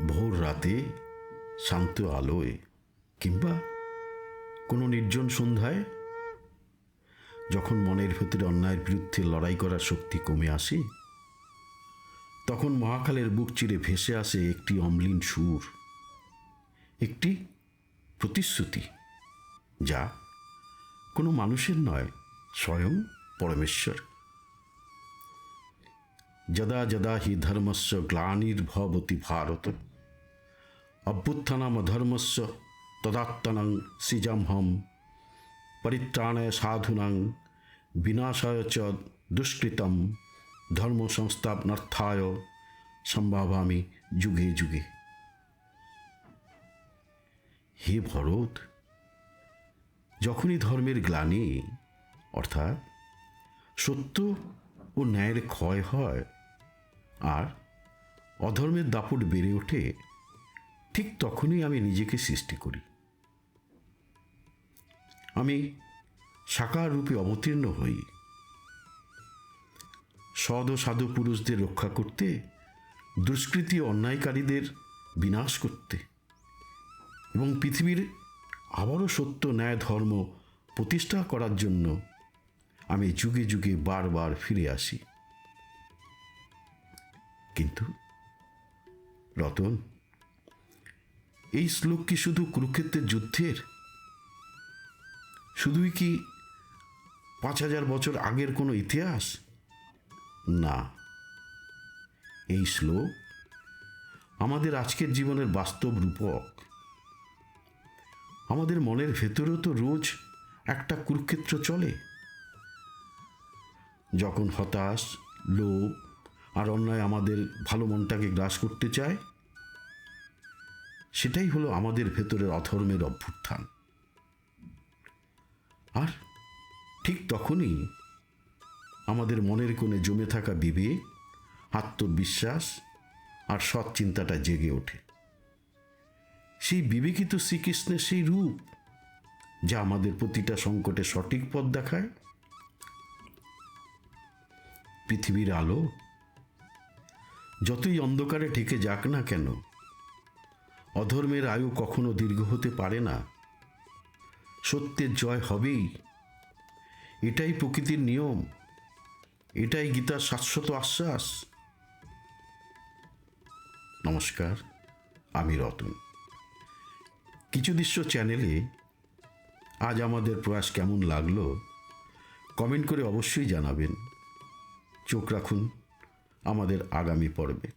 ভোর রাতে শান্ত আলোয় কিংবা কোনো নির্জন সন্ধ্যায় যখন মনের ভেতরে অন্যায়ের বিরুদ্ধে লড়াই করার শক্তি কমে আসে, তখন মহাকালের বুক চিরে ভেসে আসে একটি অম্লীন সুর, একটি প্রতিশ্রুতি, যা কোনো মানুষের নয়, স্বয়ং পরমেশ্বর। যদা যদা হি ধর্মস্য গ্লানির্ভবতি ভারত, অভ্যুত্থানমধর্মস্য তদাত্মনং সৃজামহম, পরিত্রাণায় সাধূনাং বিনাশায় চ দুষ্কৃতম, ধর্ম সংস্থাপনার্থায় সম্ভাবামি যুগে যুগে। হে ভরত, যখনই ধর্মের গ্লানি অর্থাৎ সত্য ও ন্যায়ের ক্ষয় হয় আর অধর্মের দাপট বেড়ে ওঠে, ঠিক তখনই আমি নিজেকে সৃষ্টি করি। আমি সাকার রূপে অবতীর্ণ হই, সৎ ও সাধু পুরুষদের রক্ষা করতে, দুষ্কৃতী অন্যায়কারীদের বিনাশ করতে এবং পৃথিবীর আবারও সত্য ন্যায় ধর্ম প্রতিষ্ঠা করার জন্য আমি যুগে যুগে বারবার ফিরে আসি। কিন্তু রতন, এই শ্লোক কি শুধু কুরুক্ষেত্রের যুদ্ধের? শুধুই কি 5000 বছর আগের কোনো ইতিহাস? না, এই শ্লোক আমাদের আজকের জীবনের বাস্তব রূপক। আমাদের মনের ভেতরেও তো রোজ একটা কুরুক্ষেত্র চলে। যখন হতাশ, লোভ আর অন্যায় আমাদের ভালো মনটাকে গ্রাস করতে চায়, সেটাই হলো আমাদের ভেতরের অধর্মের অভ্যুত্থান। আর ঠিক তখনই আমাদের মনের কোণে জমে থাকা বিবেক, আত্মবিশ্বাস আর সৎ চিন্তাটা জেগে ওঠে। সেই বিবেকই তো শ্রীকৃষ্ণের সেই রূপ, যা আমাদের প্রতিটা সংকটে সঠিক পথ দেখায়। পৃথিবীর আলো যতই অন্ধকারে ঢেকে যাক না কেন, অধর্মের আয়ু কখনো দীর্ঘ হতে পারে না। সত্যের জয় হবেই, এটাই প্রকৃতির নিয়ম, এটাই গীতার শাশ্বত আশ্বাস। নমস্কার, আমি রতন। কিছু দৃশ্য চ্যানেলে আজ আমাদের প্রয়াস কেমন লাগলো কমেন্ট করে অবশ্যই জানাবেন। চোখ রাখুন আমাদের আগামী পর্বে।